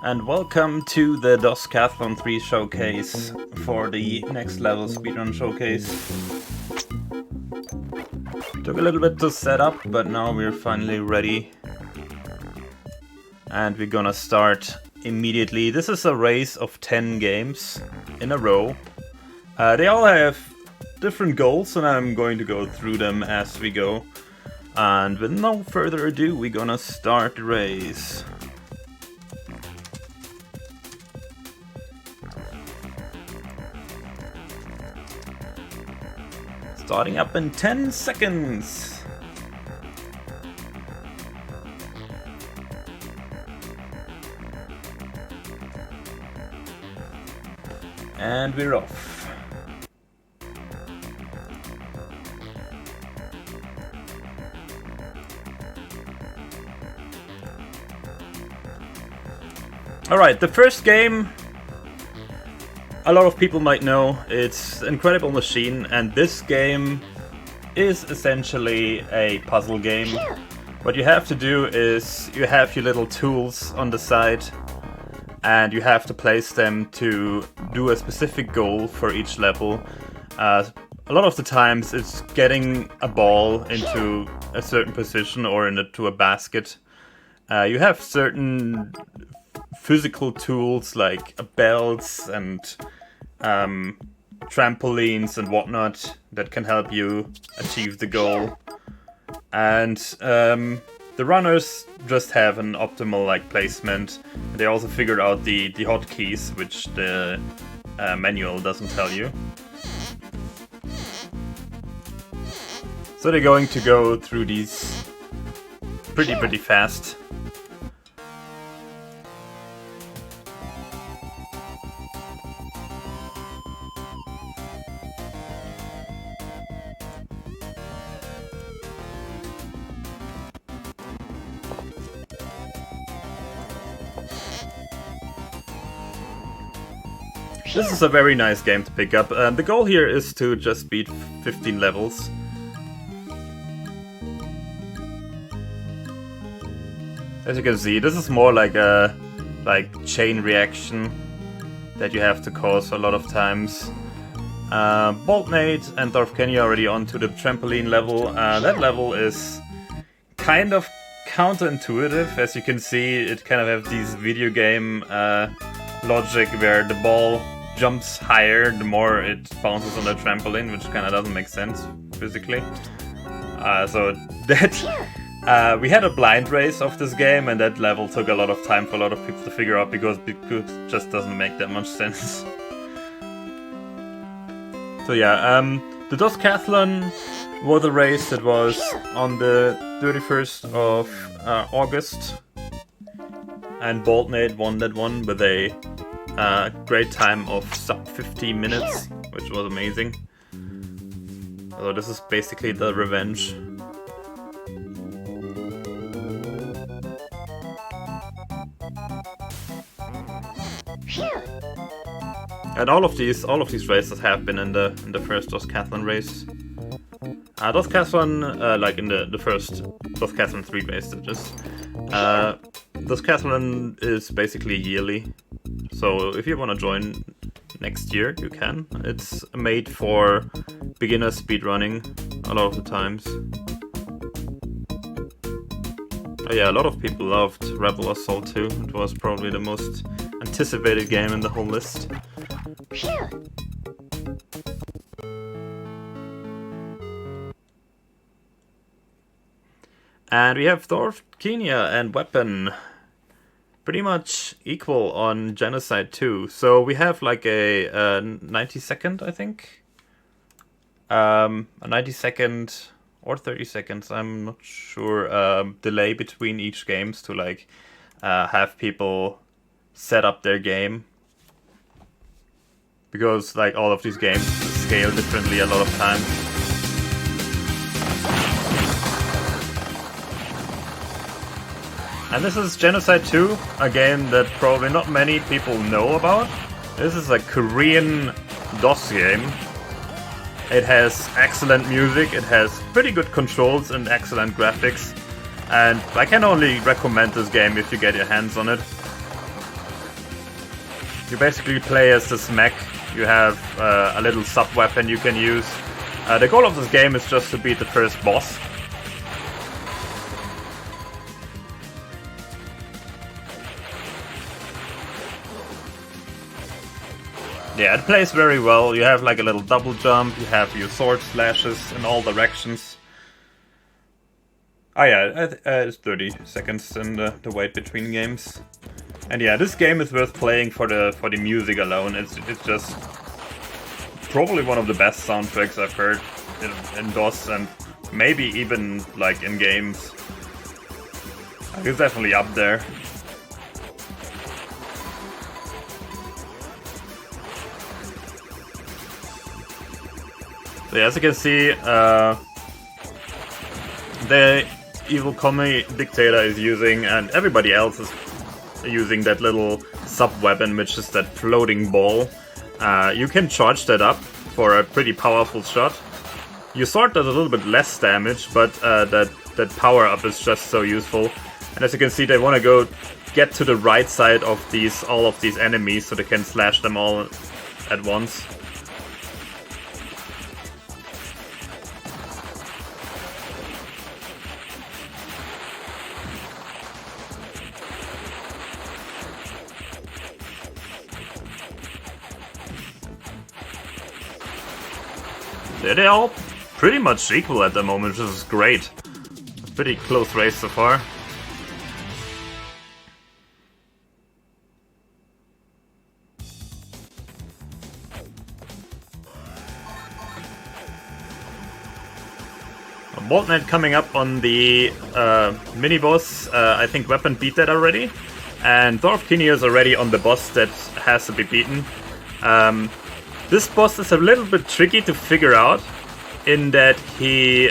and welcome to the DOScathlon 3 showcase for the next level speedrun showcase. Took a little bit to set up, but now we're finally ready. And we're gonna start immediately. This is a race of 10 games in a row. They all have different goals, and I'm going to go through them as we go. And with no further ado, we're gonna start the race. Starting up in 10 seconds. And we're off. Alright, the first game, a lot of people might know, it's Incredible Machine, and this game is essentially a puzzle game. What you have to do is you have your little tools on the side, and you have to place them to do a specific goal for each level. A lot of the times it's getting a ball into a certain position or into a basket. You have certain physical tools like belts and trampolines and whatnot that can help you achieve the goal. And the runners just have an optimal placement. They also figured out the hotkeys, which the manual doesn't tell you. So they're going to go through these pretty fast. This is a very nice game to pick up. The goal here is to just beat 15 levels. As you can see, this is more like a chain reaction that you have to cause a lot of times. Baldnate and ThorOfKenya already onto the trampoline level. That level is kind of counterintuitive. As you can see, it kind of has these video game logic where the ball jumps higher the more it bounces on the trampoline, which kind of doesn't make sense physically. So that we had a blind race of this game, and that level took a lot of time for a lot of people to figure out because it just doesn't make that much sense. So yeah, the DOScathlon was a race that was on the 31st of August, and Baldnate won that one with a great time of sub 50 minutes, which was amazing. So this is basically the revenge. And all of these races have been in the first DOScathlon race. DOScathlon, like in the first DOScathlon 3 race, that is. DOScathlon is basically yearly, so if you want to join next year, you can. It's made for beginner speedrunning a lot of the times. Oh yeah, a lot of people loved Rebel Assault 2. It was probably the most anticipated game in the whole list. And we have ThorOfKenya and Weapon pretty much equal on Genocide 2. So we have like a 90 second, I think. A 90 second or 30 seconds, I'm not sure, delay between each games to have people set up their game. Because all of these games scale differently a lot of times. And this is Genocide 2, a game that probably not many people know about. This is a Korean DOS game. It has excellent music, it has pretty good controls and excellent graphics. And I can only recommend this game if you get your hands on it. You basically play as this mech. You have a little sub-weapon you can use. The goal of this game is just to beat the first boss. Yeah, it plays very well. You have like a little double jump, you have your sword slashes in all directions. Oh yeah, it's 30 seconds in the wait between games. And yeah, this game is worth playing for the music alone. It's just probably one of the best soundtracks I've heard in DOS, and maybe even like in games. It's definitely up there. So yeah, as you can see, the EvilCommieDictator is using, and everybody else is using, that little sub-weapon, which is that floating ball. You can charge that up for a pretty powerful shot. Your sword does a little bit less damage, but that power-up is just so useful. And as you can see, they want to get to the right side of all of these enemies so they can slash them all at once. They're all pretty much equal at the moment, which is great. Pretty close race so far. Baldnate coming up on the mini-boss. I think Weapon beat that already. And ThorOfKenya is already on the boss that has to be beaten. This boss is a little bit tricky to figure out, in that he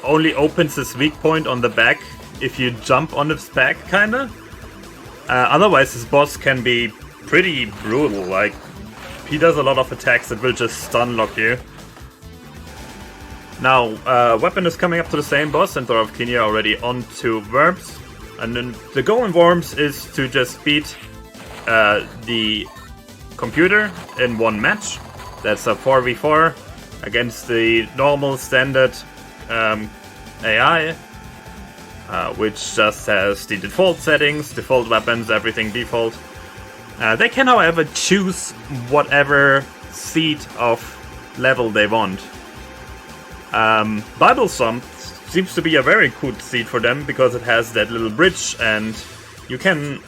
only opens his weak point on the back if you jump on his back, kinda. Otherwise, this boss can be pretty brutal. Like, he does a lot of attacks that will just stun lock you. Now, Weapon is coming up to the same boss, and ThorOfKenya already onto Worms. And then the goal in Worms is to just beat the computer in one match. That's a 4v4 against the normal standard AI, which just has the default settings, default weapons, everything default. They can, however, choose whatever seed of level they want. Bible Sump seems to be a very good seed for them, because it has that little bridge, and you can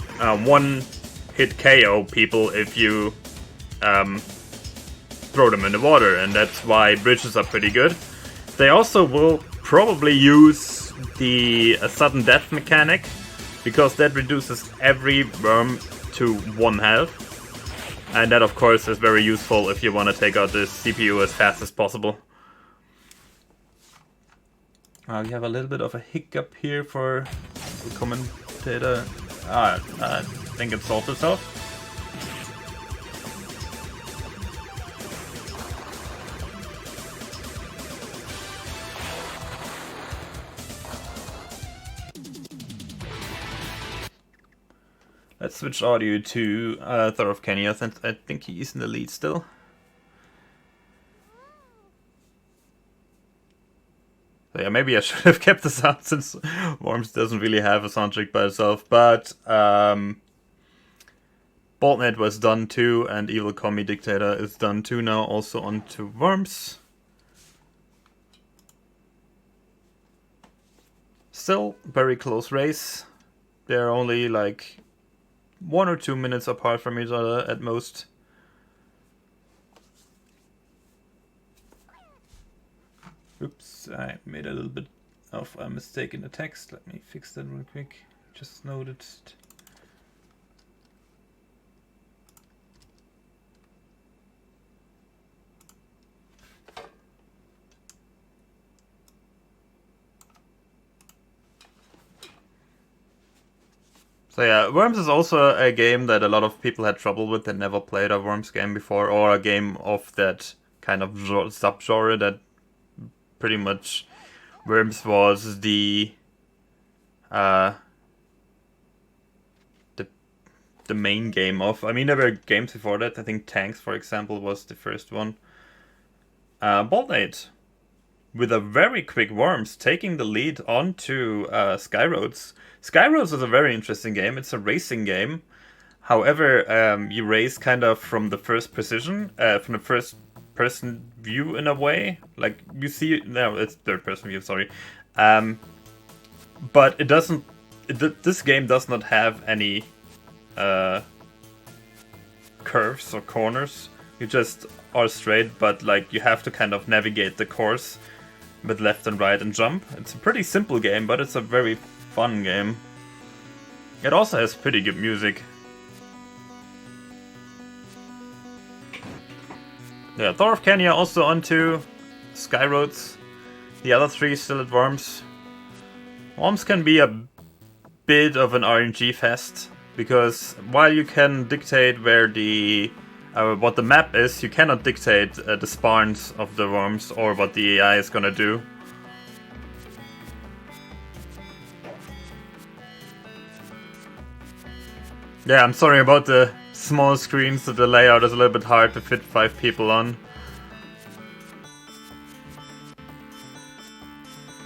one-hit KO people if you throw them in the water, and that's why bridges are pretty good. They also will probably use the sudden death mechanic, because that reduces every worm to 1 health. And that, of course, is very useful if you want to take out the CPU as fast as possible. We have a little bit of a hiccup here for the commentator. I think it solved itself. Let's switch audio to ThorOfKenya, since I think he is in the lead still. So yeah, maybe I should have kept this out, since Worms doesn't really have a soundtrack by itself. But Baldnate was done too, and EvilCommieDictator is done too now, also onto Worms. Still very close race. They're only like 1 or 2 minutes apart from each other at most. Oops, I made a little bit of a mistake in the text. Let me fix that real quick. Just noticed. So yeah, Worms is also a game that a lot of people had trouble with that never played a Worms game before, or a game of that kind of sub-genre that pretty much Worms was the the main game of. I mean, there were games before that. I think Tanks, for example, was the first one. Baldnate, with a very quick Worms, taking the lead onto Skyroads. Skyroads is a very interesting game. It's a racing game. However, you race kind of from the first position, from the first person view in a way. Like, you see, no, it's third person view, sorry. But it doesn't, this game does not have any curves or corners. You just are straight, but like you have to kind of navigate the course with left and right and jump. It's a pretty simple game, but it's a very fun game. It also has pretty good music. Yeah, ThorOfKenya also onto Skyroads. The other three still at Worms. Worms can be a bit of an RNG fest, because while you can dictate where the what the map is, you cannot dictate the spawns of the worms or what the AI is gonna do. Yeah, I'm sorry about the small screens, so the layout is a little bit hard to fit 5 people on.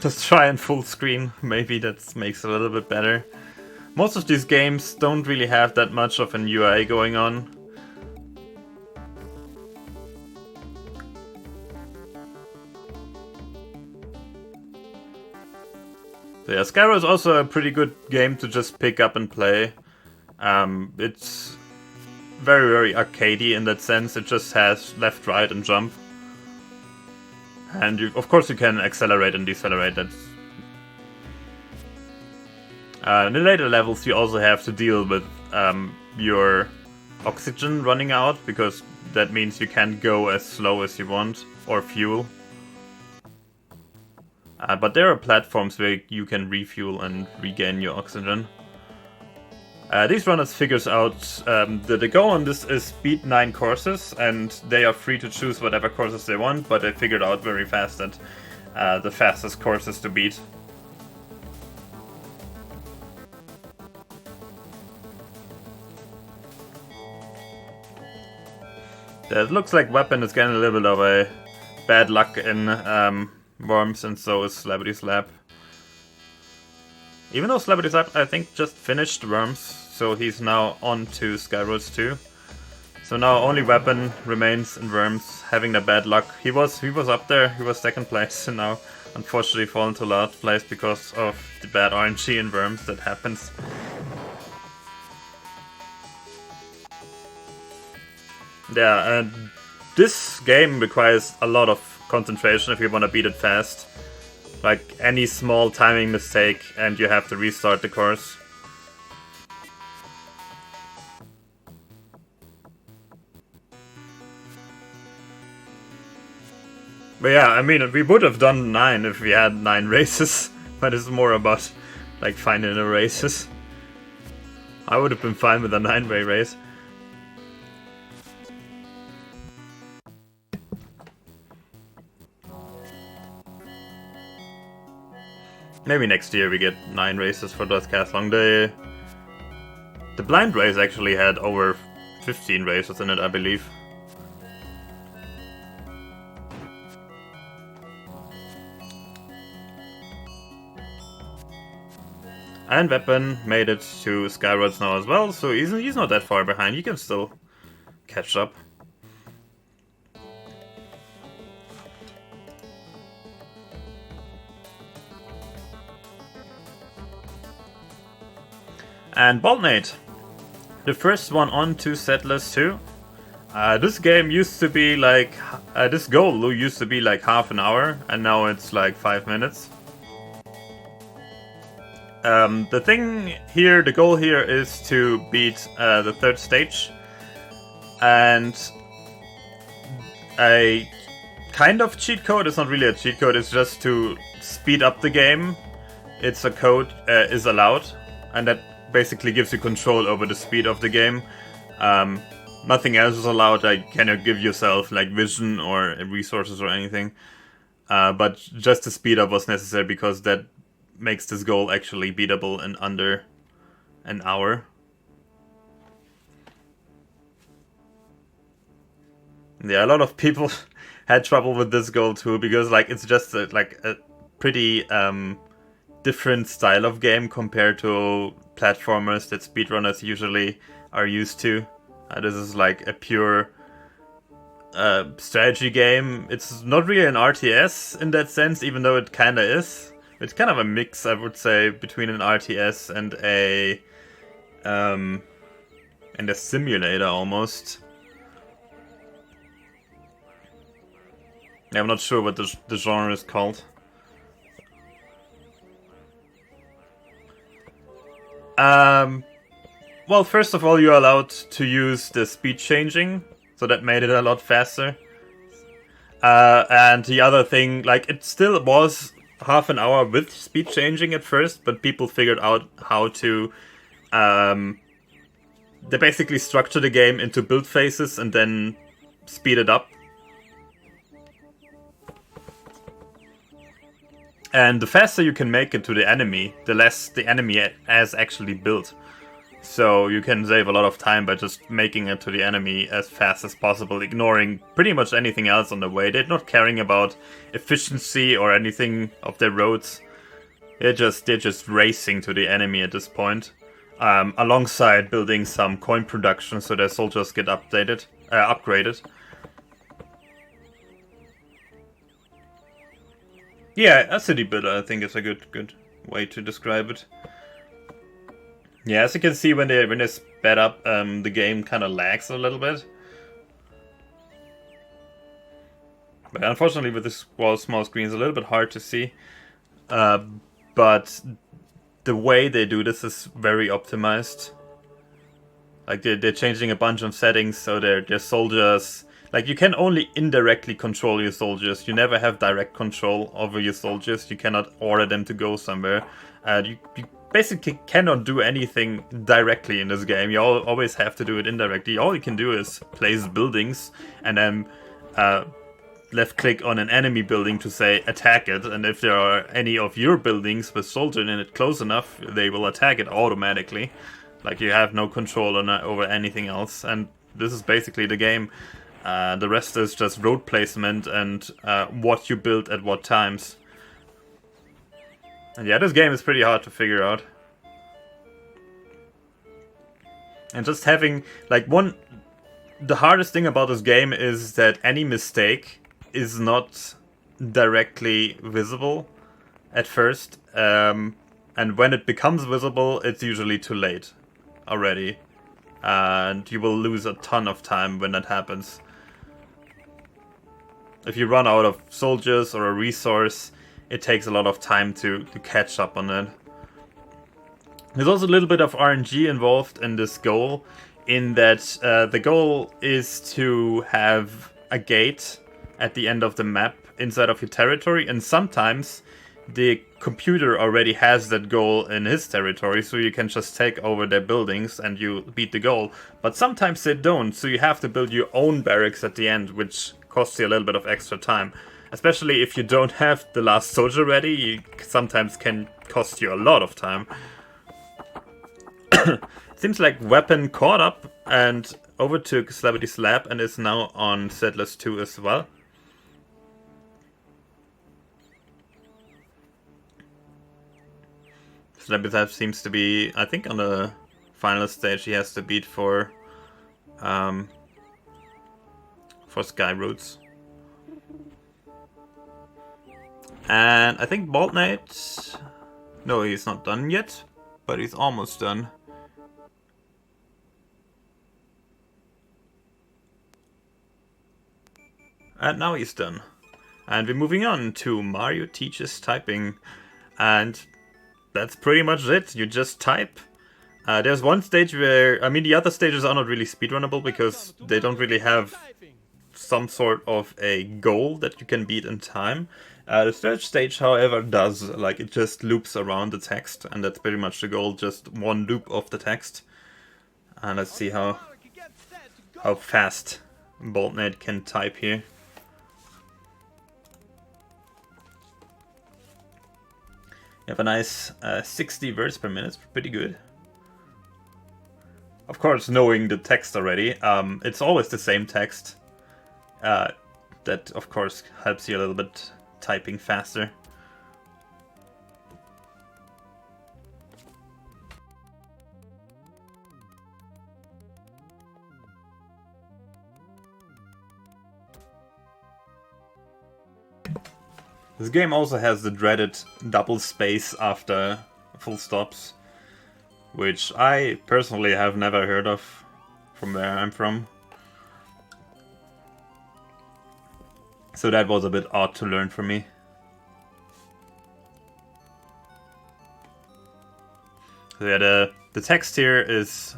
Just try and full screen, maybe that makes it a little bit better. Most of these games don't really have that much of an UI going on. So yeah, Skyro is also a pretty good game to just pick up and play. It's very, very arcadey in that sense. It just has left, right, and jump. And of course you can accelerate and decelerate. That's in the later levels you also have to deal with your oxygen running out, because that means you can't go as slow as you want, or fuel. But there are platforms where you can refuel and regain your oxygen. These runners figures out that the goal on this is beat 9 courses, and they are free to choose whatever courses they want, but they figured out very fast that the fastest courses to beat. It looks like Weapon is getting a little bit of a bad luck in Worms, and so is slabbityslab. Even though slabbityslab, I think, just finished Worms, so he's now on to Skyroads 2. So now only Weapon remains in Worms, having the bad luck. He was up there, he was second place, and now unfortunately fallen to last place because of the bad RNG in Worms that happens. Yeah, and this game requires a lot of concentration if you want to beat it fast. Like, any small timing mistake and you have to restart the course. But yeah, I mean, we would have done 9 if we had 9 races, but it's more about, like, finding the races. I would have been fine with a 9-way race. Maybe next year we get 9 races for DOScathlon. The blind race actually had over 15 races in it, I believe. And Weapon made it to Skyroads now as well, so he's not that far behind. He can still catch up. And baldnate, the first one on to Settlers 2. This game used to be like, this goal used to be like half an hour, and now it's like 5 minutes. The thing here, the goal here is to beat the 3rd stage, and a kind of cheat code, it's not really a cheat code, it's just to speed up the game. It's a code is allowed, and that basically gives you control over the speed of the game. Nothing else is allowed, like cannot give yourself like vision or resources or anything. But just the speed up was necessary because that makes this goal actually beatable in under an hour. Yeah, a lot of people had trouble with this goal too, because like it's just like a pretty different style of game compared to platformers that speedrunners usually are used to. This is like a pure strategy game. It's not really an RTS in that sense, even though it kinda is. It's kind of a mix, I would say, between an RTS and a simulator almost. Yeah, I'm not sure what the genre is called. Well, first of all, you're allowed to use the speed changing, so that made it a lot faster. And the other thing, like, it still was half an hour with speed changing at first, but people figured out how to they basically structure the game into build phases and then speed it up. And the faster you can make it to the enemy, the less the enemy has actually built. So you can save a lot of time by just making it to the enemy as fast as possible, ignoring pretty much anything else on the way. They're not caring about efficiency or anything of their roads. They're just racing to the enemy at this point. Alongside building some coin production so their soldiers get upgraded. Yeah, a city builder, I think, is a good way to describe it. Yeah, as you can see, when they sped up, the game kind of lags a little bit. But unfortunately, with this small screen, it's a little bit hard to see. But the way they do this is very optimized. Like they're changing a bunch of settings so their soldiers. Like, you can only indirectly control your soldiers. You never have direct control over your soldiers. You cannot order them to go somewhere. You basically cannot do anything directly in this game. You always have to do it indirectly. All you can do is place buildings and then left click on an enemy building to say attack it. And if there are any of your buildings with soldiers in it close enough, they will attack it automatically. Like, you have no control over anything else. And this is basically the game. The rest is just road placement and what you build at what times. And yeah, this game is pretty hard to figure out. And just having, like, the hardest thing about this game is that any mistake is not directly visible at first. And when it becomes visible, it's usually too late already. And you will lose a ton of time when that happens. If you run out of soldiers or a resource, it takes a lot of time to catch up on it. There's also a little bit of RNG involved in this goal, in that the goal is to have a gate at the end of the map inside of your territory, and sometimes the computer already has that goal in his territory, so you can just take over their buildings and you beat the goal. But sometimes they don't, so you have to build your own barracks at the end, which costs you a little bit of extra time. Especially if you don't have the last soldier ready, it sometimes can cost you a lot of time. Seems like Weapon caught up and overtook slabbityslab and is now on Settlers 2 as well. slabbityslab seems to be, I think, on the final stage he has to beat for Sky Roots. And I think baldnate, no, he's not done yet, but he's almost done. And now he's done. And we're moving on to Mario Teaches Typing. And that's pretty much it. You just type. There's one stage where, I mean, the other stages are not really speedrunnable because they don't really have some sort of a goal that you can beat in time. The third stage, however, does. Like, it just loops around the text, and that's pretty much the goal, just one loop of the text. And let's see how fast baldnate can type here. You have a nice 60 words per minute, pretty good. Of course, knowing the text already, it's always the same text. that of course helps you a little bit typing faster. This game also has the dreaded double space after full stops, which I personally have never heard of from where I'm from. So that was a bit odd to learn for me. So yeah, the text here is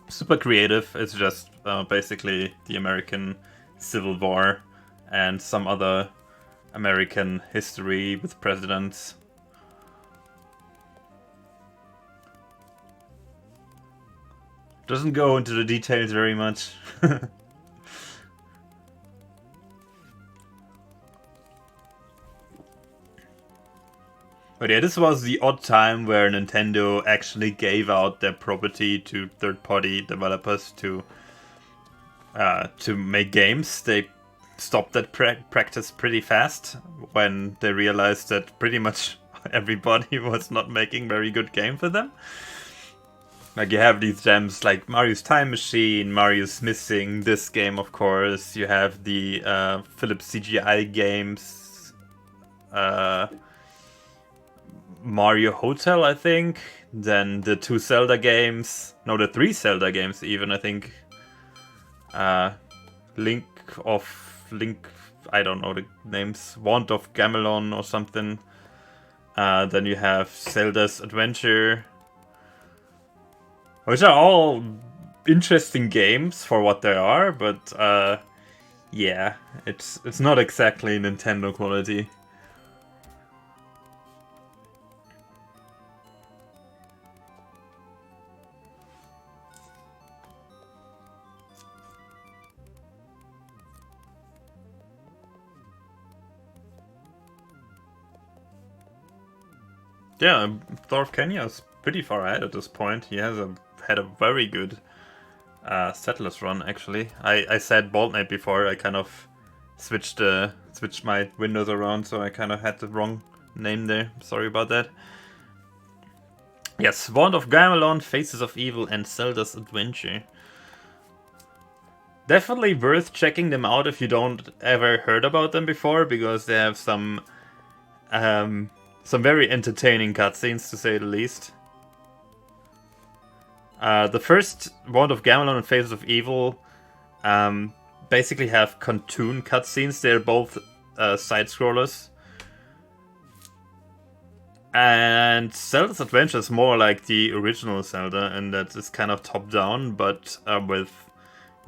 super creative. It's just basically the American Civil War and some other American history with presidents. Doesn't go into the details very much. But yeah, this was the odd time where Nintendo actually gave out their property to third-party developers to make games. They stopped that practice pretty fast when they realized that pretty much everybody was not making very good game for them. Like, you have these gems like Mario's Time Machine, Mario's Missing, this game of course, you have the Philips CGI games, Mario Hotel I think, then the 2 Zelda games, no, the 3 Zelda games even I think, Link, I don't know the names, Wand of Gamelon or something. Then you have Zelda's Adventure, which are all interesting games for what they are, but yeah, it's not exactly Nintendo quality. Yeah, ThorOfKenya is pretty far ahead at this point. He has had a very good Settlers run, actually. I said baldnate before. I kind of switched my windows around, so I kind of had the wrong name there. Sorry about that. Yes, Wand of Gamelon, Faces of Evil, and Zelda's Adventure. Definitely worth checking them out if you don't ever heard about them before, because they have some very entertaining cutscenes, to say the least. The first Wand of Gamelon and Faces of Evil basically have cartoon cutscenes. They're both side-scrollers. And Zelda's Adventure is more like the original Zelda, and that is kind of top-down, but with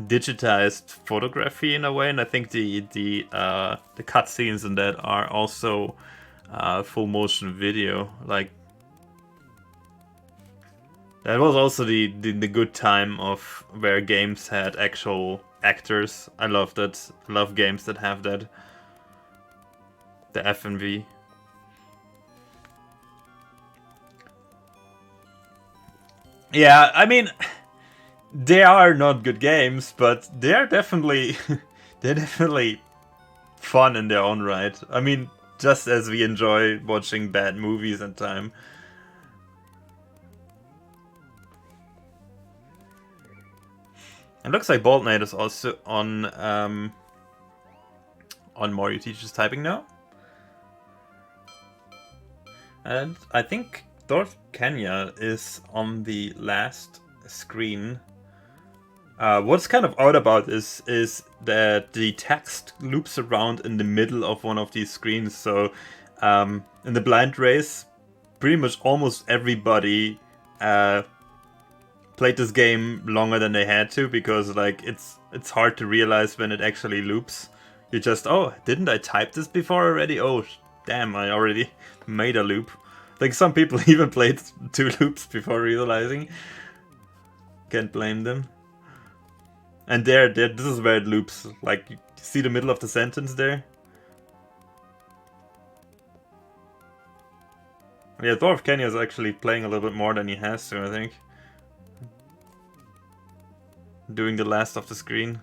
digitized photography in a way. And I think the cutscenes in that are also full motion video. Like, that was also the good time of where games had actual actors. I love that. I love games that have that. The FMV. Yeah, I mean, they are not good games, but they are definitely they're definitely fun in their own right. I mean, just as we enjoy watching bad movies at time. It looks like baldnate is also on Mario Teaches Typing now. And I think ThorOfKenya is on the last screen. What's kind of odd about this is that the text loops around in the middle of one of these screens. So in the blind race, pretty much almost everybody played this game longer than they had to, because like it's hard to realize when it actually loops. You just, oh, didn't I type this before already? Oh, damn, I already made a loop. Like, some people even played 2 loops before realizing. Can't blame them. And there, this is where it loops. Like, you see the middle of the sentence there? Yeah, ThorOfKenya is actually playing a little bit more than he has to, I think. Doing the last of the screen.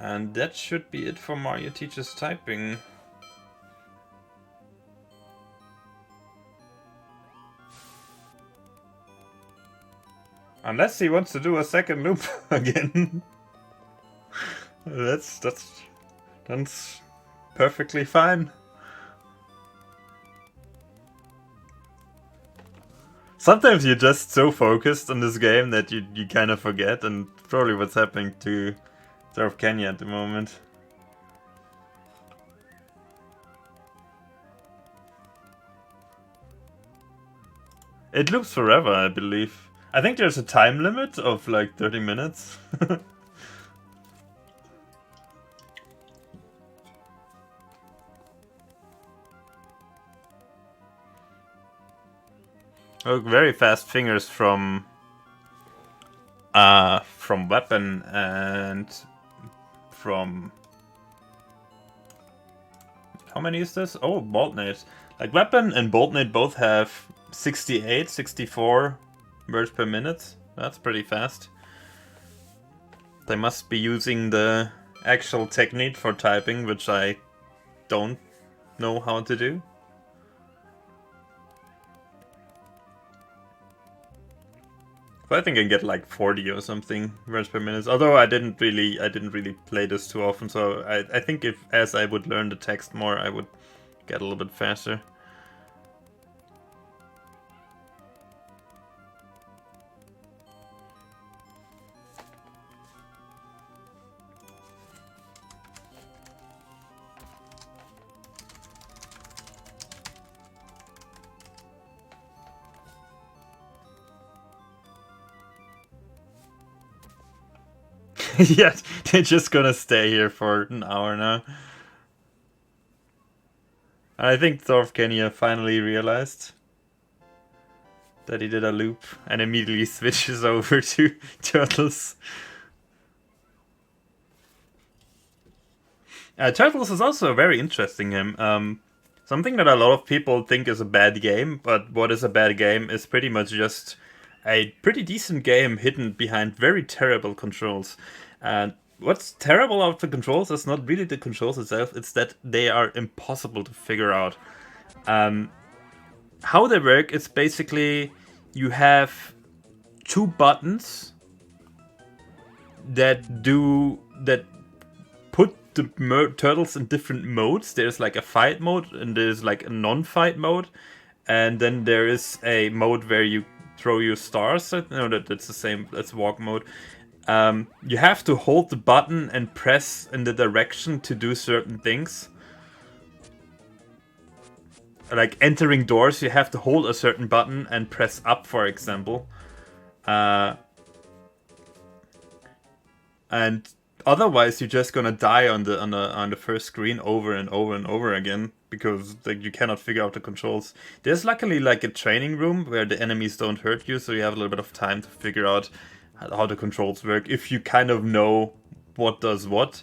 And that should be it for Mario Teaches Typing. Unless he wants to do a second loop again. That's perfectly fine. Sometimes you're just so focused on this game that you kind of forget, and probably what's happening to ThorOfKenya at the moment. It loops forever, I believe. I think there's a time limit of like 30 minutes. Oh, very fast fingers from Weapon and from... How many is this? Oh, baldnate. Like Weapon and baldnate both have 68, 64 words per minute. That's pretty fast. They must be using the actual technique for typing, which I don't know how to do. But I think I can get like 40 or something words per minute. Although I didn't really play this too often, so I think as I would learn the text more, I would get a little bit faster. Yeah, they're just gonna stay here for an hour now. I think ThorOfKenya finally realized that he did a loop and immediately switches over to Turtles. Turtles is also a very interesting game. Something that a lot of people think is a bad game, but what is a bad game is pretty much just a pretty decent game hidden behind very terrible controls. And what's terrible about the controls is not really the controls itself, it's that they are impossible to figure out. How they work is basically you have two buttons that put the turtles in different modes. There's like a fight mode and there's like a non-fight mode, and then there is a mode where you throw your stars. No, that's the same. That's walk mode. You have to hold the button and press in the direction to do certain things. Like entering doors, you have to hold a certain button and press up, for example. And otherwise, you're just gonna die on the first screen over and over and over again because like you cannot figure out the controls. There's luckily like a training room where the enemies don't hurt you, so you have a little bit of time to figure out how the controls work if you kind of know what does what.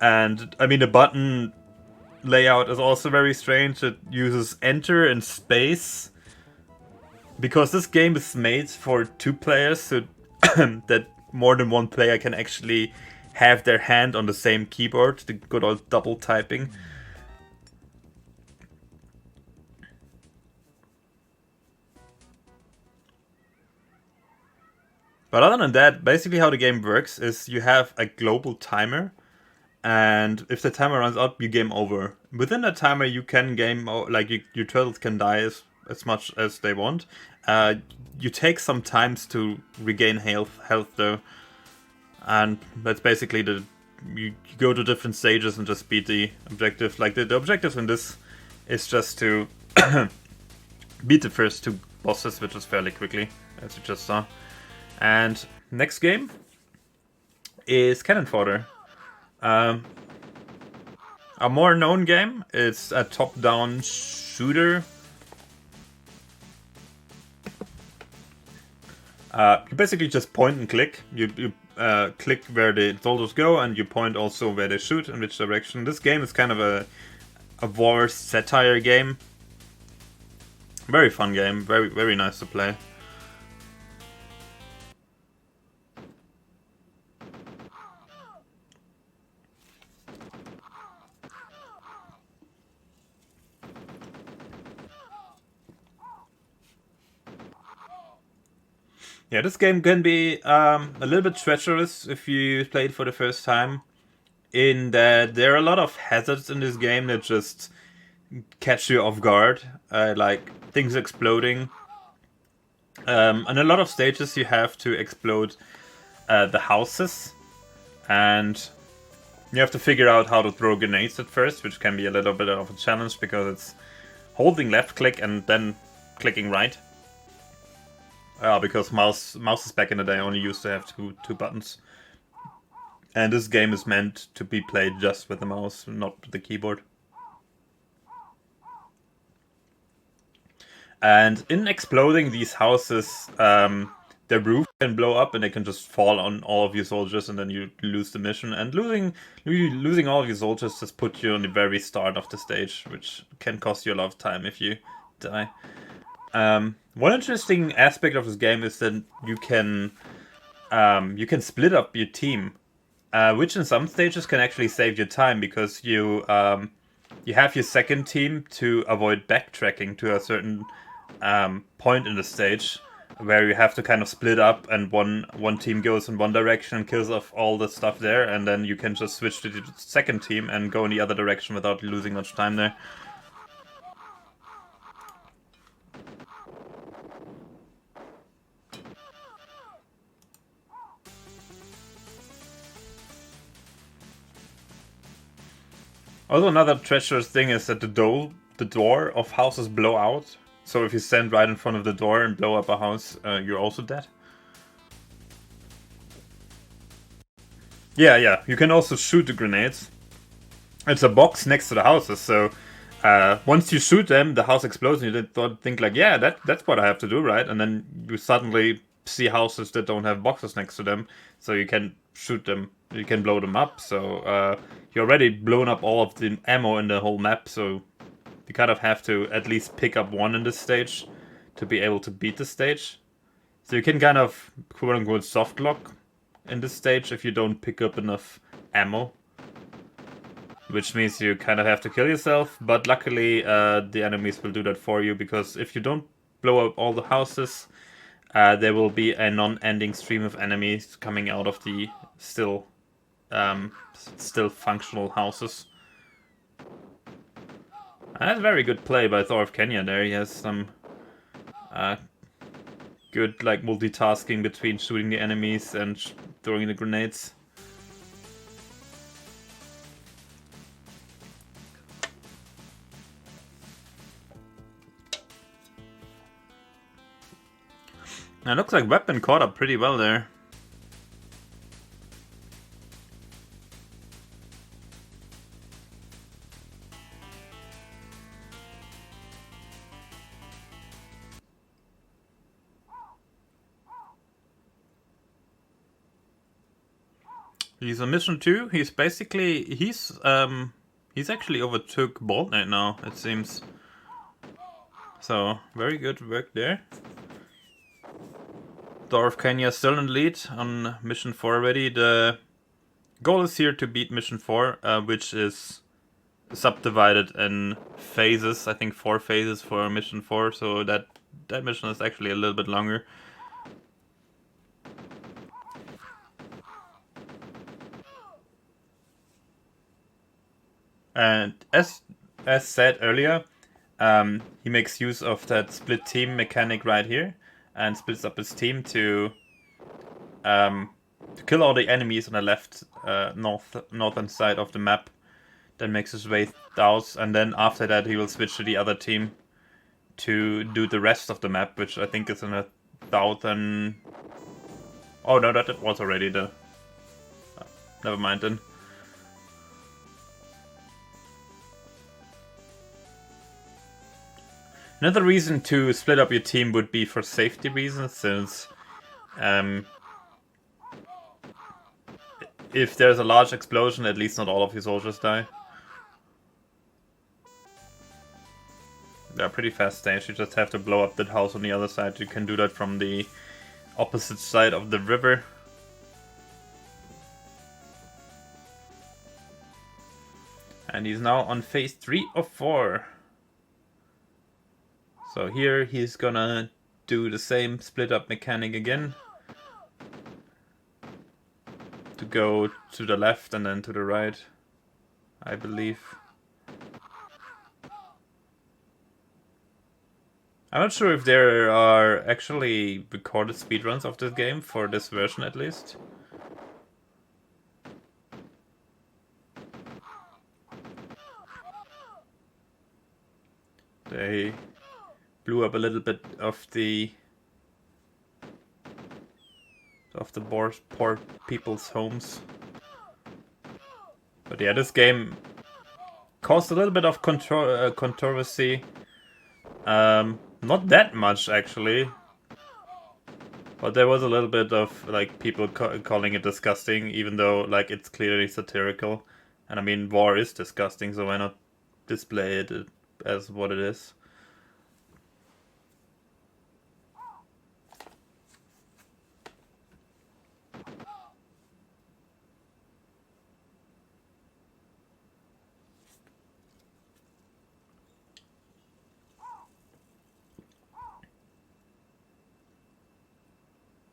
And I mean, the button layout is also very strange. It uses enter and space because this game is made for 2 players, so that more than one player can actually have their hand on the same keyboard, the good old double typing. But other than that, basically how the game works is you have a global timer, and if the timer runs out, you game over. Within that timer, you can your turtles can die as much as they want. You take some times to regain health though, and that's basically you go to different stages and just beat the objective. Like the objective in this is just to beat the first 2 bosses, which is fairly quickly, as you just saw. And next game is Cannon Fodder. A more known game. It's a top-down shooter. You basically just point and click. You click where the soldiers go, and you point also where they shoot, in which direction. This game is kind of a war satire game. Very fun game. Very, very nice to play. Yeah, this game can be a little bit treacherous if you play it for the first time, in that there are a lot of hazards in this game that just catch you off guard, like things exploding. And a lot of stages you have to explode the houses, and you have to figure out how to throw grenades at first, which can be a little bit of a challenge because it's holding left click and then clicking right. Because mouses back in the day only used to have two buttons. And this game is meant to be played just with the mouse, not with the keyboard. And in exploding these houses, the roof can blow up and they can just fall on all of your soldiers, and then you lose the mission. And losing all of your soldiers just put you on the very start of the stage, which can cost you a lot of time if you die. One interesting aspect of this game is that you can split up your team, which in some stages can actually save you time, because you have your second team to avoid backtracking to a certain point in the stage, where you have to kind of split up, and one team goes in one direction and kills off all the stuff there, and then you can just switch to the second team and go in the other direction without losing much time there. Also, another treacherous thing is that the door of houses blow out. So if you stand right in front of the door and blow up a house, you're also dead. Yeah. You can also shoot the grenades. It's a box next to the houses, so once you shoot them, the house explodes, and you think like, yeah, that's what I have to do, right? And then you suddenly see houses that don't have boxes next to them, so you can shoot them, you can blow them up. So you already blown up all of the ammo in the whole map, so you kind of have to at least pick up one in this stage to be able to beat the stage. So you can kind of, quote-unquote, soft lock in this stage if you don't pick up enough ammo, which means you kind of have to kill yourself. But luckily, the enemies will do that for you, because if you don't blow up all the houses, there will be a non-ending stream of enemies coming out of the still functional houses. That's a very good play by ThorOfKenya there. He has some good like multitasking between shooting the enemies and throwing the grenades. It looks like Weapon caught up pretty well there. He's on mission 2. He's actually overtook baldnate now, it seems. So very good work there. ThorOfKenya still in lead on mission 4 already. The goal is here to beat mission 4, which is subdivided in phases. I think 4 phases for mission 4, so that mission is actually a little bit longer. And as said earlier, he makes use of that split team mechanic right here, and splits up his team to kill all the enemies on the left northern side of the map. Then makes his way south, and then after that he will switch to the other team to do the rest of the map, which I think is in a southern... Oh no, that was already the... never mind then. Another reason to split up your team would be for safety reasons, since if there's a large explosion, at least not all of your soldiers die. They're pretty fast stage, you just have to blow up that house on the other side. You can do that from the opposite side of the river. And he's now on phase 3 of 4. So here he's gonna do the same split up mechanic again. go to the left and then to the right, I believe. I'm not sure if there are actually recorded speedruns of this game, for this version at least. They blew up a little bit of the poor people's homes. But yeah, this game caused a little bit of controversy. Not that much actually, but there was a little bit of like people calling it disgusting, even though like it's clearly satirical. And I mean, war is disgusting, so why not display it as what it is?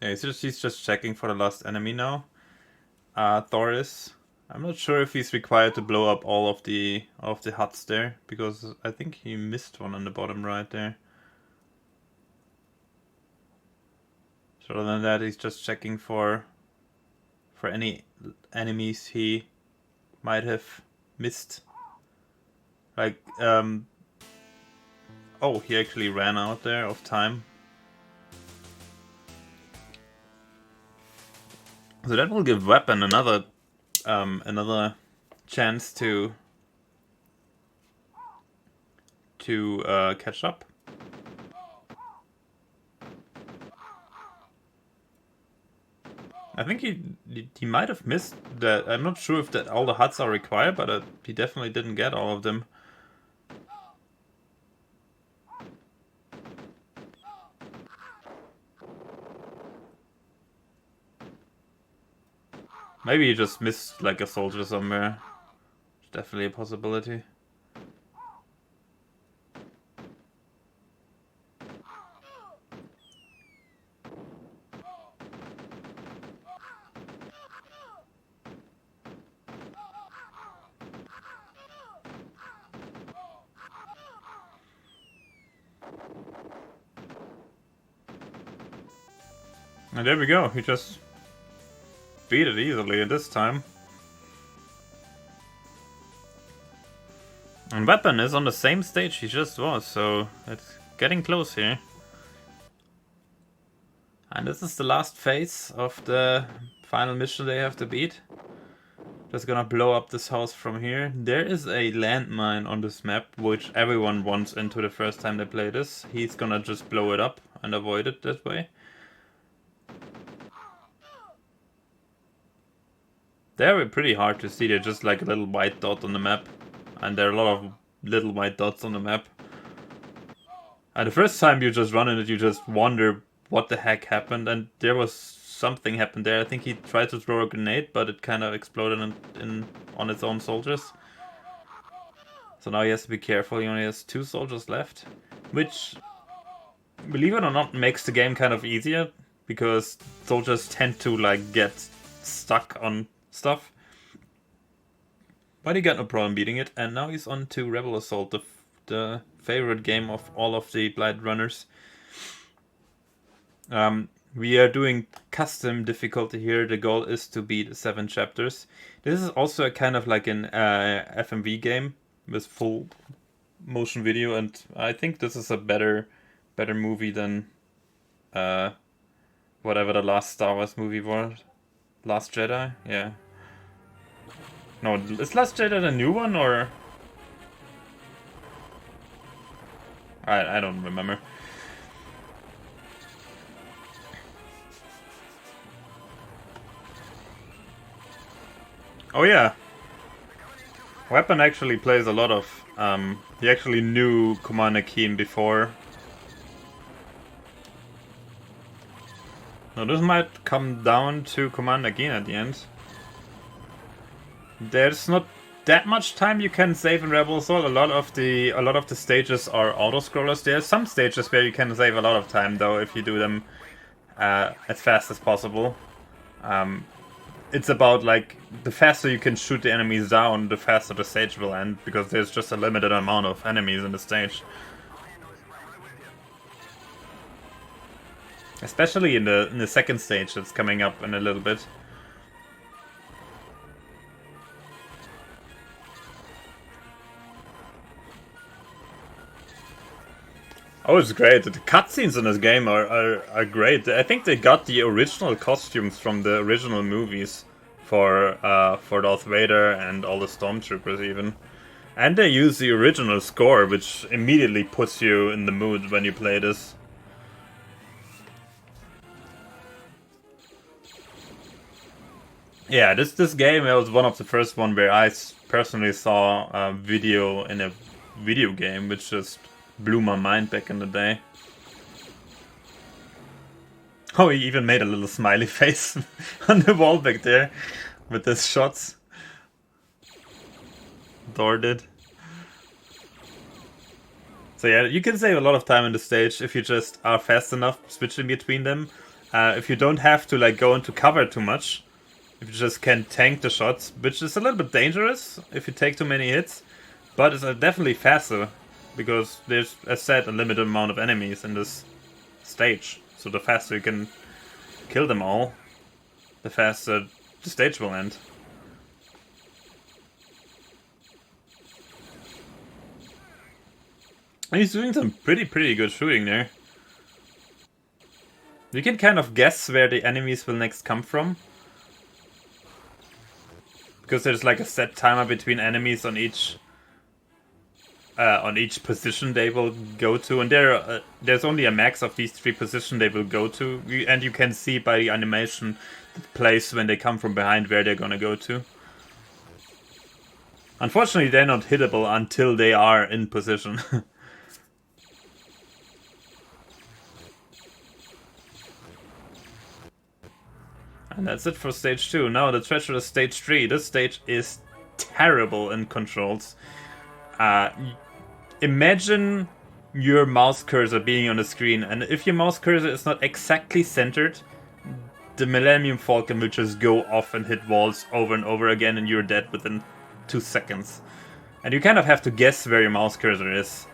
Yeah, he's just checking for the last enemy now. Thor is. I'm not sure if he's required to blow up all of the huts there, because I think he missed one on the bottom right there. So other than that, he's just checking for any enemies he might have missed. Like, oh, he actually ran out there of time. So that will give Weapon another chance to catch up. I think he might have missed that. I'm not sure if that all the huts are required, but he definitely didn't get all of them. Maybe he just missed like a soldier somewhere. It's definitely a possibility. And there we go, he just beat it easily this time. And Weapon is on the same stage he just was, so it's getting close here. And this is the last phase of the final mission they have to beat. Just gonna blow up this house from here. There is a landmine on this map, which everyone runs into the first time they play this. He's gonna just blow it up and avoid it that way. They're pretty hard to see, they're just like a little white dot on the map. And there are a lot of little white dots on the map. And the first time you just run in it, you just wonder what the heck happened. And there was something happened there. I think he tried to throw a grenade, but it kind of exploded on its own soldiers. So now he has to be careful, he only has 2 soldiers left. Which, believe it or not, makes the game kind of easier. Because soldiers tend to like get stuck on stuff. But he got no problem beating it, and now he's on to Rebel Assault, the favorite game of all of the Blight runners. We are doing custom difficulty here. The goal is to beat 7 chapters. This is also a kind of like an FMV game with full motion video, and I think this is a better movie than whatever the last Star Wars movie was. Last Jedi? Yeah. No, is Last Jedi the new one, or... I don't remember. Oh yeah. Weapon actually plays a lot of... he actually knew Commander Keen before. Now this might come down to Commander Keen at the end. There's not that much time you can save in Rebel Assault. A lot of the stages are auto-scrollers. There are some stages where you can save a lot of time though if you do them as fast as possible. it's about like the faster you can shoot the enemies down, the faster the stage will end, because there's just a limited amount of enemies in the stage. Especially in the second stage that's coming up in a little bit. Oh, it's great. The cutscenes in this game are great. I think they got the original costumes from the original movies for Darth Vader and all the stormtroopers even. And they use the original score, which immediately puts you in the mood when you play this. Yeah, this game was one of the first one where I personally saw a video in a video game, which just blew my mind back in the day. Oh, he even made a little smiley face on the wall back there with his shots. Thor did. So yeah, you can save a lot of time on the stage if you just are fast enough switching between them. If you don't have to like go into cover too much. If you just can tank the shots, which is a little bit dangerous if you take too many hits. But it's definitely faster. Because there's, as said, a limited amount of enemies in this stage. So the faster you can kill them all, the faster the stage will end. And he's doing some pretty good shooting there. You can kind of guess where the enemies will next come from. Because there's like a set timer between enemies on each position they will go to, and there's only a max of these 3 positions they will go to, and you can see by the animation that plays when they come from behind where they're gonna go to. Unfortunately, they're not hittable until they are in position. And that's it for stage 2. Now the treacherous stage 3. This stage is terrible in controls. Imagine your mouse cursor being on the screen, and if your mouse cursor is not exactly centered, the Millennium Falcon will just go off and hit walls over and over again, and you're dead within 2 seconds. And you kind of have to guess where your mouse cursor is.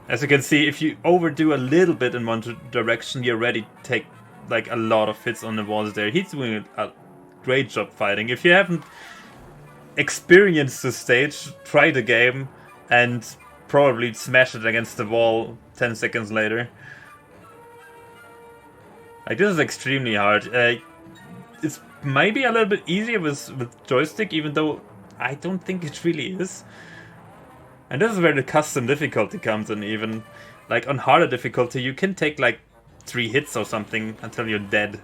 As you can see, if you overdo a little bit in one direction, you already take like a lot of hits on the walls there. He's doing a great job fighting. If you haven't experienced the stage, try the game and probably smash it against the wall 10 seconds later. Like, this is extremely hard. It's maybe a little bit easier with joystick, even though I don't think it really is. And this is where the custom difficulty comes in even. Like, on harder difficulty, you can take like 3 hits or something until you're dead.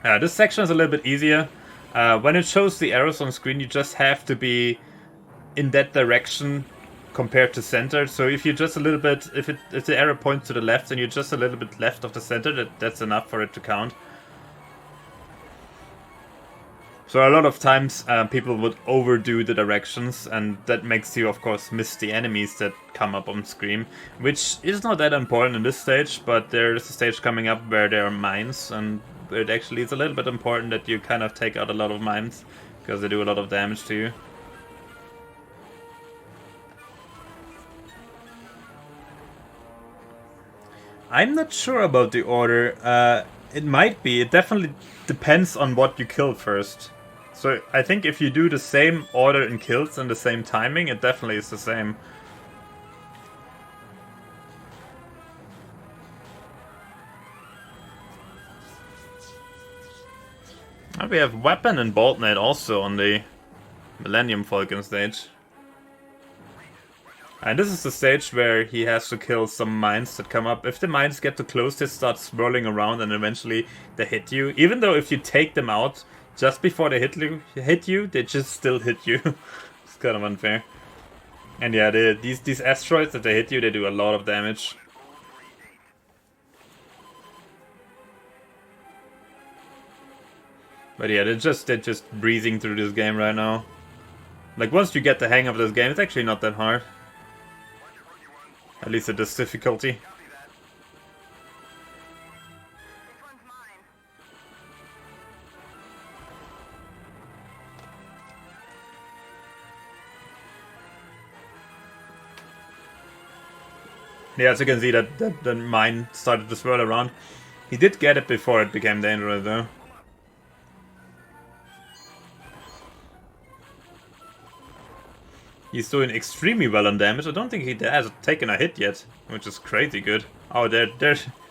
This section is a little bit easier. When it shows the arrows on screen, you just have to be in that direction compared to center. So if you're just a little bit, if the arrow points to the left and you're just a little bit left of the center, that's enough for it to count. So a lot of times people would overdo the directions, and that makes you of course miss the enemies that come up on screen, which is not that important in this stage, but there's a stage coming up where there are mines, and it actually is a little bit important that you kind of take out a lot of mines, because they do a lot of damage to you. I'm not sure about the order. It might be. It definitely depends on what you kill first. So I think if you do the same order in kills and the same timing, it definitely is the same. And we have Weapon and Baldnate also on the Millennium Falcon stage. And this is the stage where he has to kill some mines that come up. If the mines get too close, they start swirling around and eventually they hit you. Even though if you take them out just before they hit you, they just still hit you. It's kind of unfair. And yeah, these asteroids that they hit you, they do a lot of damage. But yeah, they're just breezing through this game right now. Like, once you get the hang of this game, it's actually not that hard. At least at this difficulty. Yeah, as you can see that the mine started to swirl around. He did get it before it became dangerous though. He's doing extremely well on damage. I don't think he has taken a hit yet, which is crazy good. Oh, there.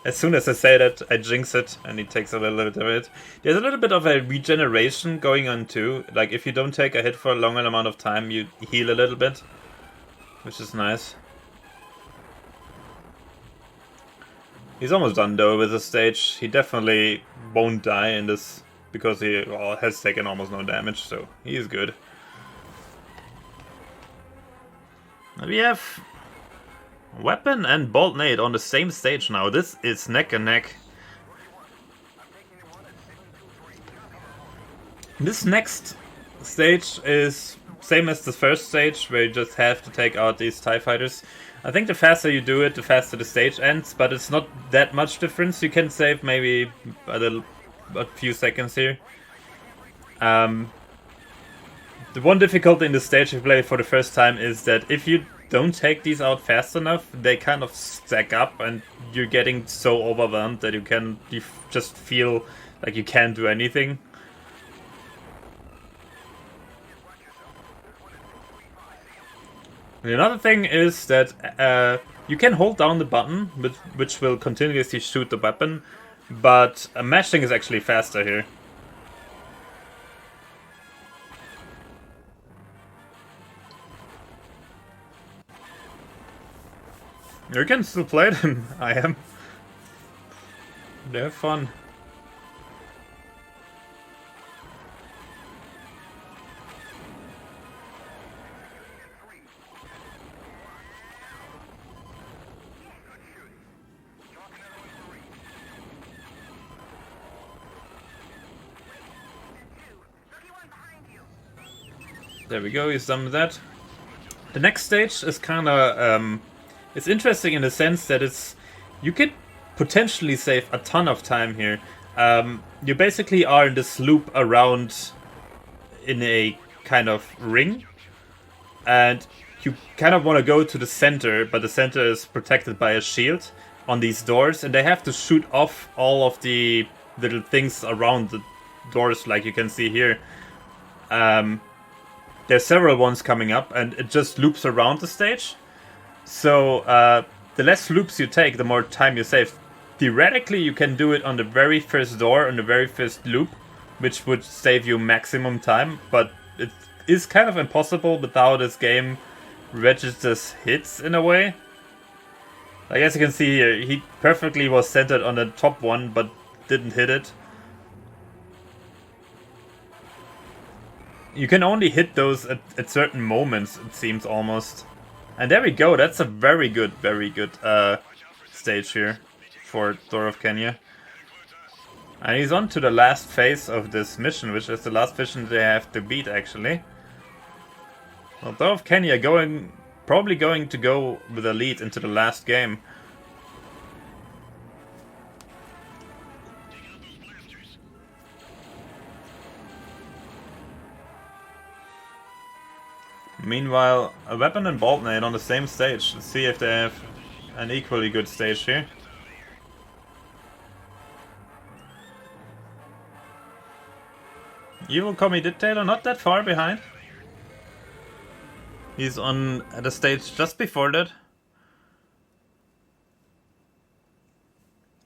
As soon as I say that, I jinx it, and he takes a little bit of it. There's a little bit of a regeneration going on too. Like, if you don't take a hit for a longer amount of time, you heal a little bit, which is nice. He's almost done though with the stage. He definitely won't die in this, because he has taken almost no damage, so he's good. We have weapon and baldnate on the same stage now. This is neck and neck. This next stage is same as the first stage, where you just have to take out these TIE fighters. I think the faster you do it, the faster the stage ends, but it's not that much difference. You can save maybe a few seconds here. The one difficulty in the stage you play for the first time is that if you don't take these out fast enough, they kind of stack up and you're getting so overwhelmed that you just feel like you can't do anything. And another thing is that you can hold down the button, which will continuously shoot the weapon, but mashing is actually faster here. You can still play them. I am. They're fun. There we go, he's done with that. The next stage is kinda it's interesting in the sense that you can potentially save a ton of time here. You basically are in this loop around in a kind of ring, and you kind of want to go to the center, but the center is protected by a shield on these doors, and they have to shoot off all of the little things around the doors, like you can see here. There's several ones coming up, and it just loops around the stage. So, the less loops you take, the more time you save. Theoretically, you can do it on the very first door, on the very first loop, which would save you maximum time, but it is kind of impossible with how this game registers hits in a way. Like, as you can see here, he perfectly was centered on the top one, but didn't hit it. You can only hit those at certain moments, it seems, almost. And there we go, that's a very good stage here for ThorOfKenya. And he's on to the last phase of this mission, which is the last mission they have to beat, actually. Well, ThorOfKenya probably going to go with a lead into the last game. Meanwhile, a weapon and baldnate on the same stage. Let's see if they have an equally good stage here. EvilCommieDictator not that far behind. He's on the stage just before that.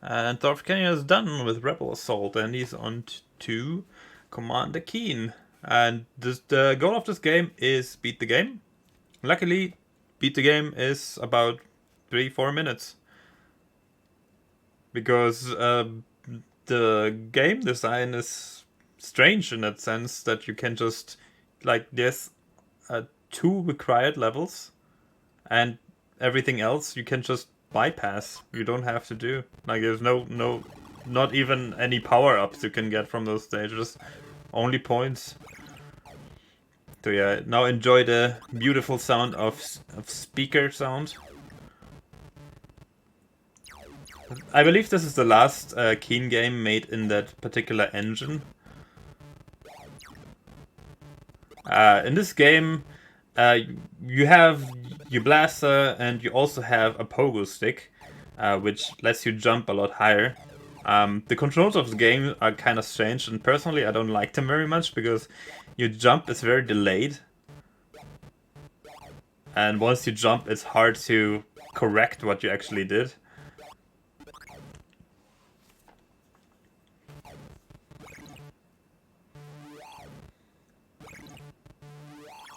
And ThorOfKenya is done with Rebel Assault, and he's on to Commander Keen. And the goal of this game is beat the game. Luckily, beat the game is about 3-4 minutes. Because the game design is strange in that sense that you can just, like, there's 2 required levels, and everything else you can just bypass. You don't have to do. Like, there's not even any power-ups you can get from those stages. Only points. So yeah, now enjoy the beautiful sound of speaker sound. I believe this is the last Keen game made in that particular engine. In this game, Uh, you have your blaster, and you also have a pogo stick, which lets you jump a lot higher. The controls of the game are kind of strange, and personally I don't like them very much because your jump is very delayed. And once you jump, it's hard to correct what you actually did.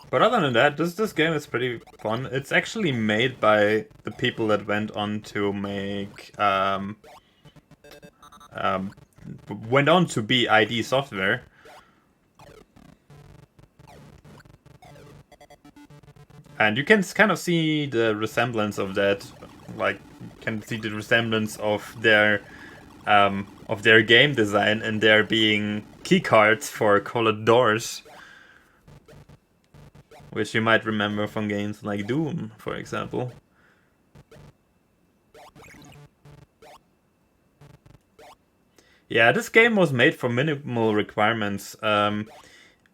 But other than that, this game is pretty fun. It's actually made by the people that went on to make went on to be ID Software. And you can kind of see the resemblance of that, like, you can see the resemblance of their game design and there being keycards for colored doors. Which you might remember from games like Doom, for example. Yeah, this game was made for minimal requirements.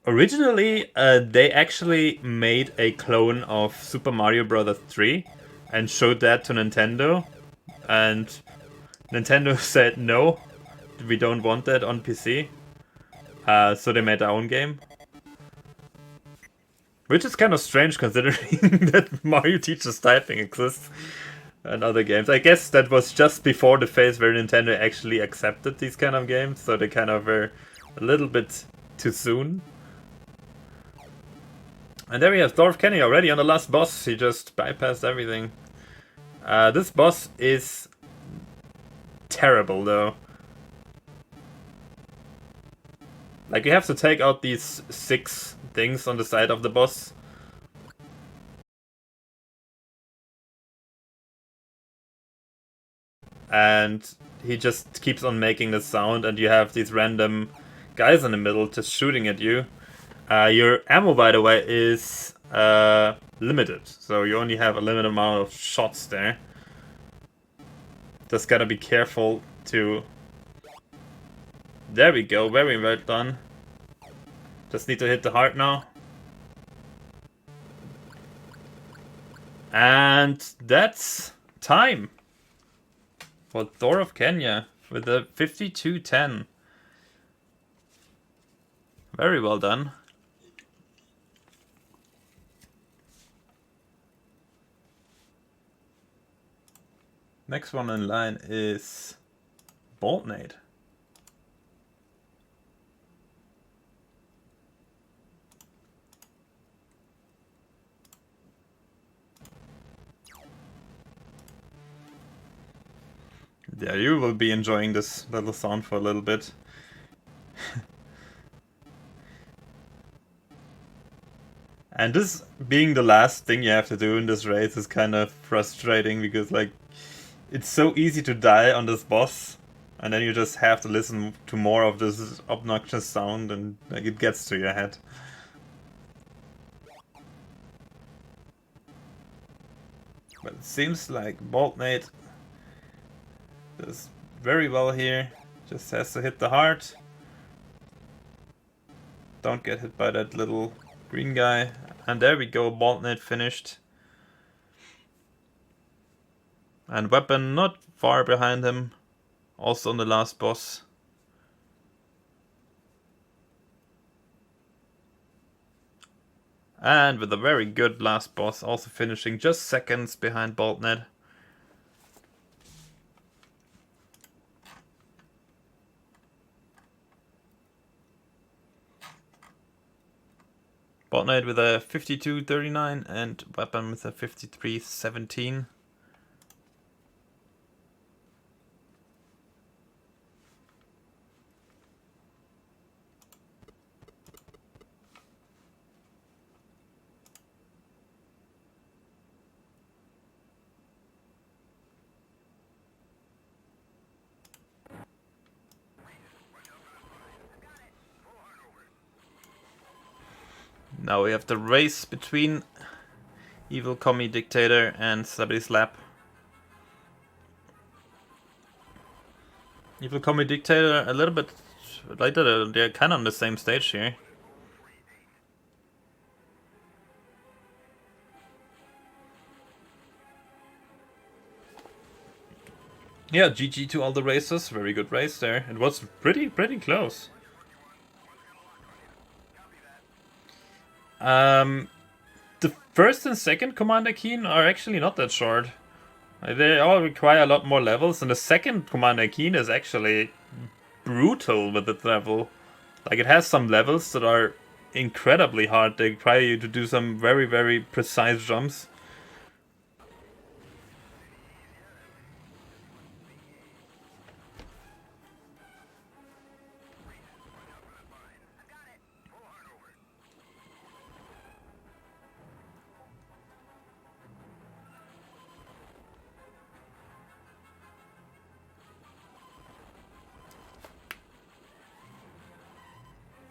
Originally, they actually made a clone of Super Mario Bros. 3 and showed that to Nintendo. And Nintendo said, no, we don't want that on PC. So they made their own game. Which is kind of strange considering that Mario Teaches Typing exists in other games. I guess that was just before the phase where Nintendo actually accepted these kind of games, so they kind of were a little bit too soon. And there we have ThorOfKenya already on the last boss. He just bypassed everything. This boss is terrible though. Like, you have to take out these 6 things on the side of the boss. And he just keeps on making this sound, and you have these random guys in the middle just shooting at you. Your ammo, by the way, is limited, so you only have a limited amount of shots there. Just gotta be careful to... There we go, very well done. Just need to hit the heart now. And that's time for ThorOfKenya with a 52-10. Very well done. Next one in line is baldnate. Yeah, you will be enjoying this little sound for a little bit. And this being the last thing you have to do in this race is kind of frustrating because, like, it's so easy to die on this boss, and then you just have to listen to more of this obnoxious sound, and like, it gets to your head. But it seems like baldnate does very well here. Just has to hit the heart. Don't get hit by that little green guy. And there we go, baldnate finished. And weapon not far behind him. Also on the last boss. And with a very good last boss, also finishing just seconds behind baldnate. Baldnate with a 52-39 and weapon with a 53-17. Now we have the race between EvilCommieDictator and slabbityslab. EvilCommieDictator a little bit later, they're kind of on the same stage here. Yeah, GG to all the racers. Very good race there. It was pretty close. The first and second Commander Keen are actually not that short. They all require a lot more levels, and the second Commander Keen is actually brutal with its level. Like, it has some levels that are incredibly hard. They require you to do some very precise jumps.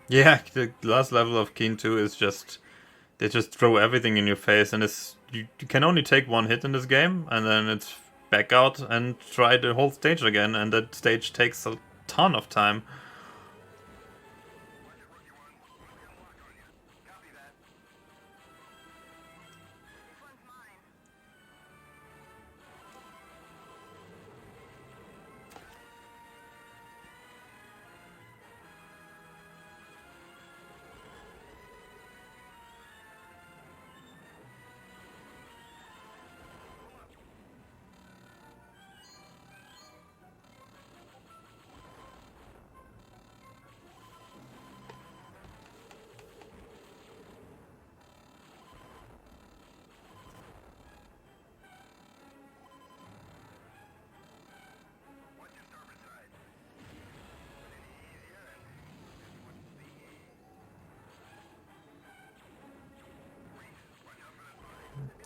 Yeah, the last level of Keen 2 is just... They just throw everything in your face, and you can only take one hit in this game, and then it's back out and try the whole stage again, and that stage takes a ton of time.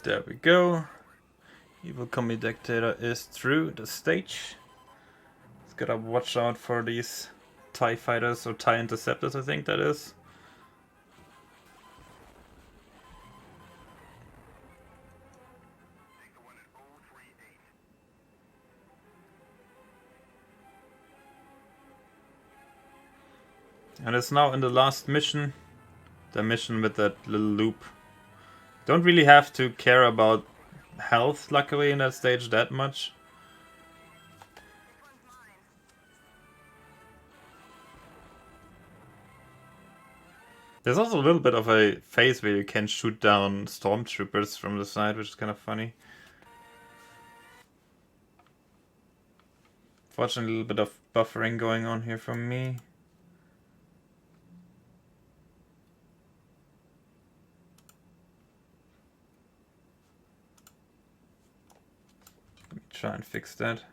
There we go. EvilCommieDictator is through the stage. Just gotta watch out for these TIE fighters or TIE interceptors, I think that is. And it's now in the last mission. The mission with that little loop. Don't really have to care about health, luckily, in that stage that much. There's also a little bit of a phase where you can shoot down stormtroopers from the side, which is kind of funny. Fortunately, a little bit of buffering going on here from me. Let me try and fix that.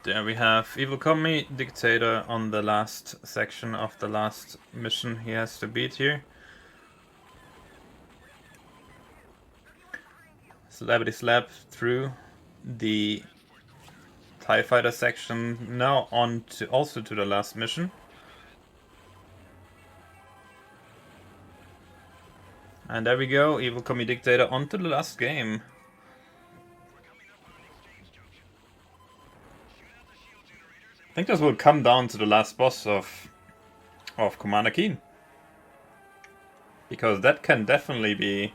There we have EvilCommieDictator on the last section of the last mission he has to beat here. Slabbityslab through the TIE Fighter section. Now on to also to the last mission. And there we go, EvilCommieDictator on to the last game. I think this will come down to the last boss of Commander Keen. Because that can definitely be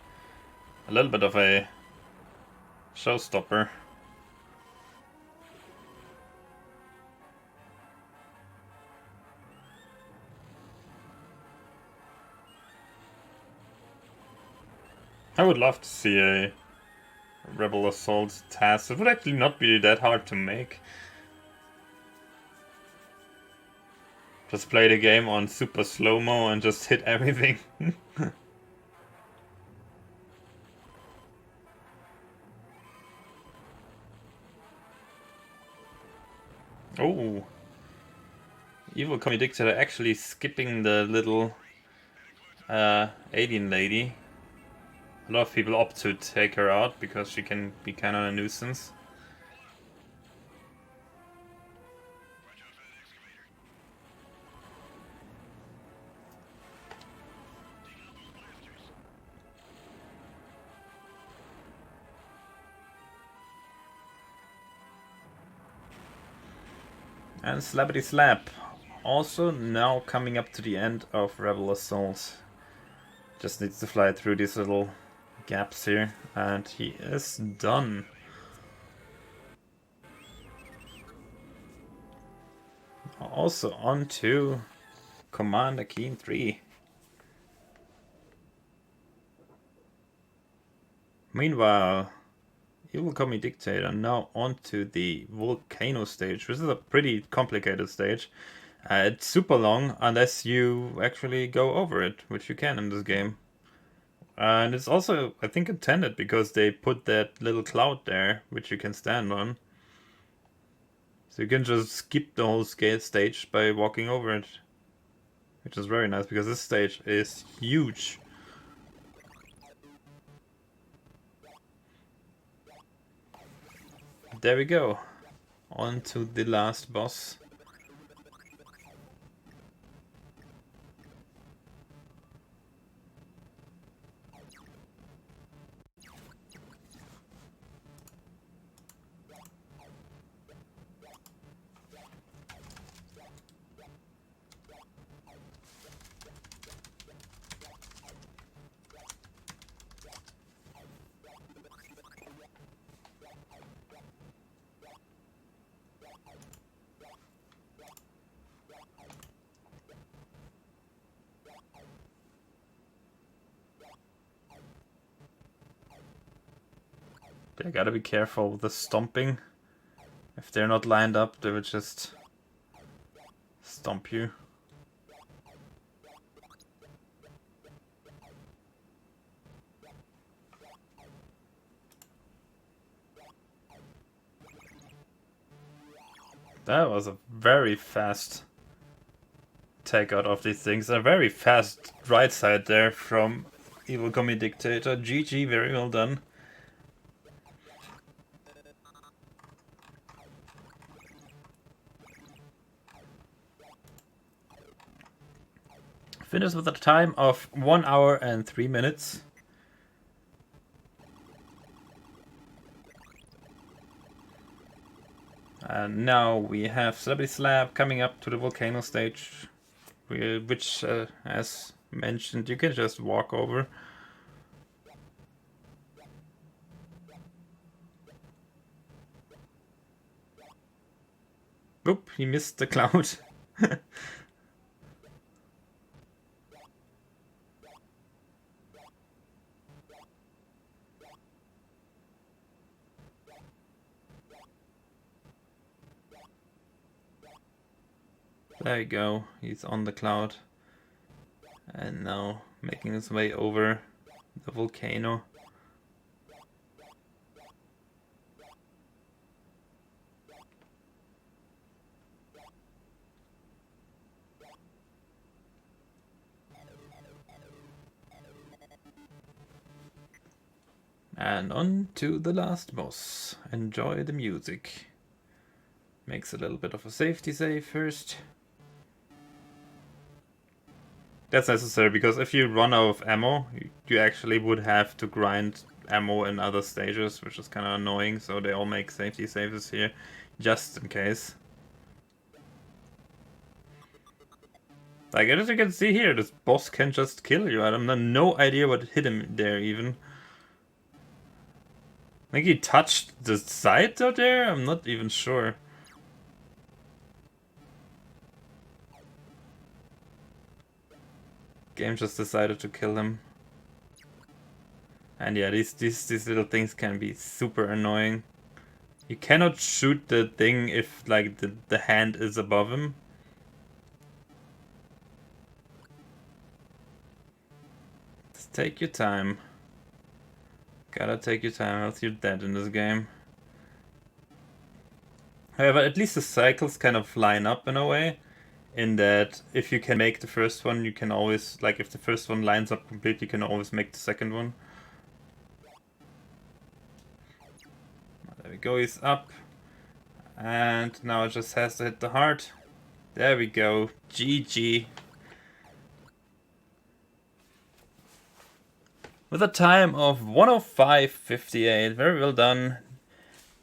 a little bit of a showstopper. I would love to see a Rebel Assault task. It would actually not be that hard to make. Just play the game on super slow-mo and just hit everything. Oh, EvilCommieDictator actually skipping the little alien lady. A lot of people opt to take her out because she can be kind of a nuisance. And slabbityslab, also now coming up to the end of Rebel Assault. Just needs to fly through these little gaps here, and he is done. Also on to Commander Keen 3. Meanwhile, EvilCommieDictator now onto the Volcano Stage, which is a pretty complicated stage. It's super long unless you actually go over it, which you can in this game. And it's also, I think, intended because they put that little cloud there, which you can stand on. So you can just skip the whole stage by walking over it. Which is very nice, because this stage is huge. There we go. On to the last boss. I gotta be careful with the stomping. If they're not lined up, they would just stomp you. That was a very fast takeout of these things. A very fast right side there from EvilCommieDictator. GG, very well done. Finished with a time of 1 hour and 3 minutes. And now we have slabbityslab coming up to the volcano stage, which, as mentioned, you can just walk over. Oop, he missed the cloud. There you go, he's on the cloud. And now making his way over the volcano. And on to the last boss. Enjoy the music. Makes a little bit of a safety save first. That's necessary because if you run out of ammo, you actually would have to grind ammo in other stages, which is kind of annoying, so they all make safety saves here, just in case. Like, as you can see here, this boss can just kill you. I have no idea what hit him there, even. I think he touched the side out there? I'm not even sure. Game just decided to kill him. And yeah, these little things can be super annoying. You cannot shoot the thing if like the hand is above him. Just take your time. Gotta take your time, else you're dead in this game. However, at least the cycles kind of line up in a way. In that, if you can make the first one, you can always, like, if the first one lines up completely, you can always make the second one. There we go, he's up. And now it just has to hit the heart. There we go. GG. With a time of 1:05:58. Very well done.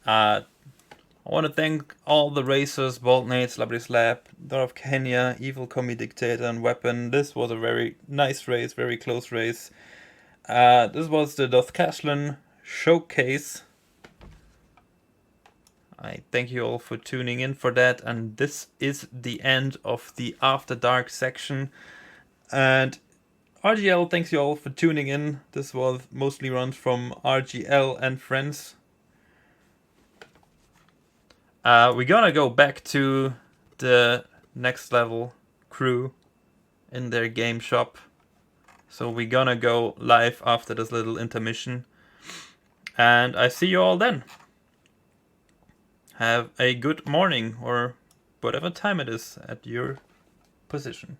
I want to thank all the racers, baldnate, slabbityslab, ThorOfKenya, EvilCommieDictator, and Weapon. This was a very nice race, very close race. This was the DOScathlon showcase. I thank you all for tuning in for that, and this is the end of the After Dark section. And RGL, thanks you all for tuning in. This was mostly run from RGL and friends. We're gonna go back to the next level crew in their game shop. So we're gonna go live after this little intermission. And I see you all then. Have a good morning or whatever time it is at your position.